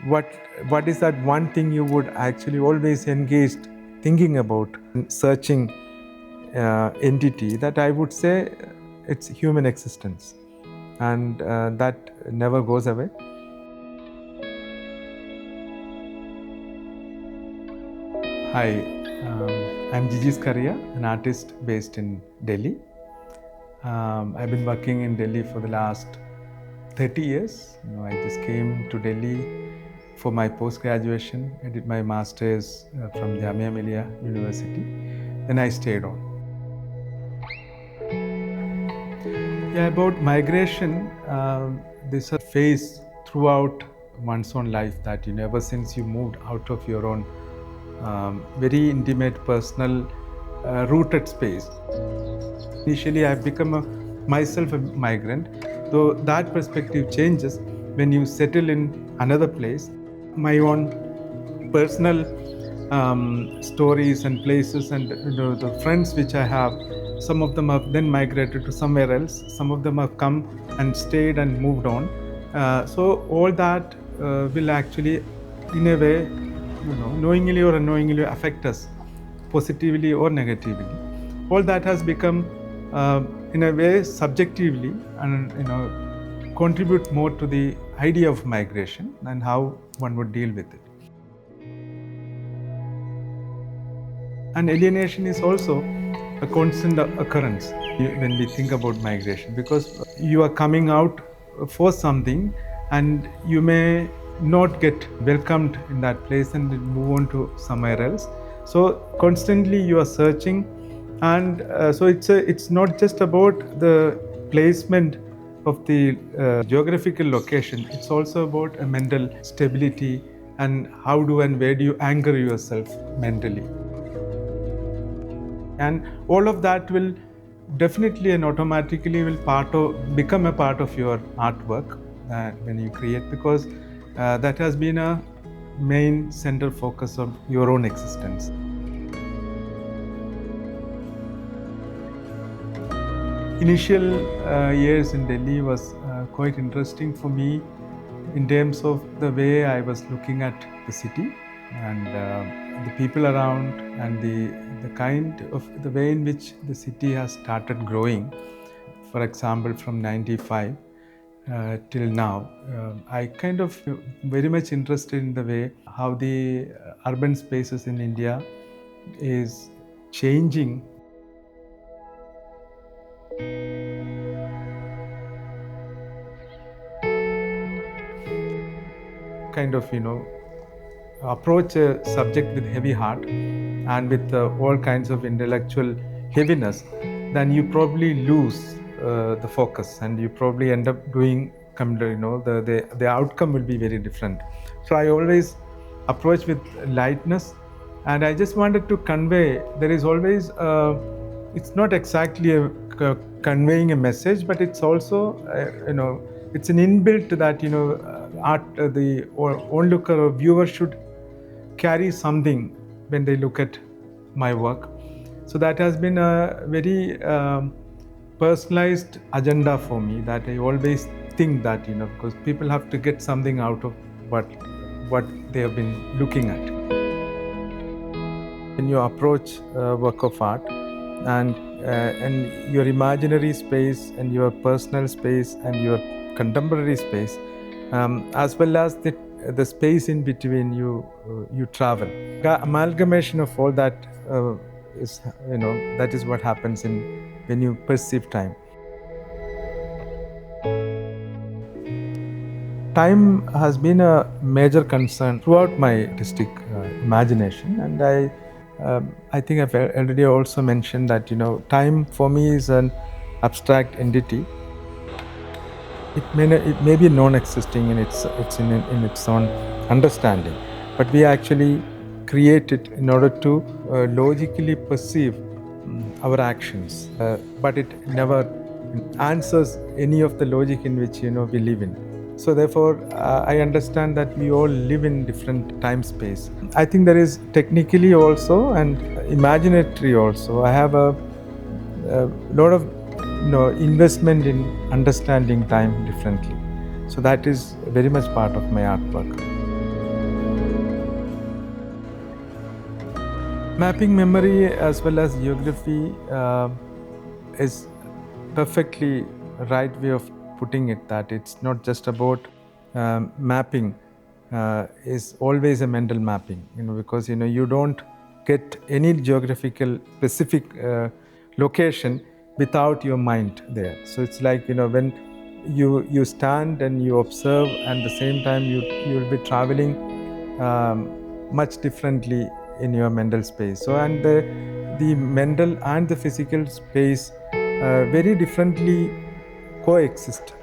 what what is that one thing you would actually always engaged thinking about, searching entity, that I would say it's human existence, and that never goes away. Hi, I'm Gigi Scaria, an artist based in Delhi. I've been working in Delhi for the last 30 years. I just came to Delhi for my post-graduation. I did my master's from Jamia Millia University. Then I stayed on. Yeah, about migration, there's a phase throughout one's own life that ever since you moved out of your own very intimate, personal, rooted space. Initially, I've become myself a migrant, though that perspective changes when you settle in another place. My own personal stories and places, and the friends which I have, some of them have then migrated to somewhere else. Some of them have come and stayed and moved on. So all that will actually, in a way, knowingly or unknowingly affect us positively or negatively. All that has become, in a way, subjectively, and contribute more to the idea of migration and how one would deal with it. And alienation is also a constant occurrence when we think about migration, because you are coming out for something and you may not get welcomed in that place and move on to somewhere else. So constantly you are searching, and so it's not just about the placement of the geographical location. It's also about a mental stability and how do and where do you anchor yourself mentally. And all of that will definitely and automatically will become a part of your artwork when you create, because that has been a main center focus of your own existence. Initial years in Delhi was quite interesting for me in terms of the way I was looking at the city and the people around, and the kind of the way in which the city has started growing. For example, from 95 till now, I kind of very much interested in the way how the urban spaces in India is changing. Kind of approach a subject with heavy heart and with all kinds of intellectual heaviness, then you probably lose the focus, and you probably end up doing the outcome will be very different. So I always approach with lightness, and I just wanted to convey there is always it's not exactly conveying a message, but it's also it's an inbuilt that art, the onlooker or viewer should carry something when they look at my work. So that has been a very personalized agenda for me, that I always think that because people have to get something out of what they have been looking at. When you approach a work of art and your imaginary space and your personal space and your contemporary space, as well as the space in between, you travel. The amalgamation of all that is that is what happens when you perceive time. Time has been a major concern throughout my artistic imagination, and I think I've already also mentioned that time for me is an abstract entity. It may be non-existing in its own understanding, but we actually create it in order to logically perceive our actions, but it never answers any of the logic in which we live in. So therefore, I understand that we all live in different time space. I think there is technically also and imaginatory also. I have a lot of investment in understanding time differently. So that is very much part of my artwork. Mapping memory as well as geography is perfectly right way of putting it, that it's not just about mapping is always a mental mapping, because you don't get any geographical specific location without your mind there. So it's like, when you stand and you observe, and the same time you'll be traveling much differently in your mental space. So, and the mental and the physical space very differently coexist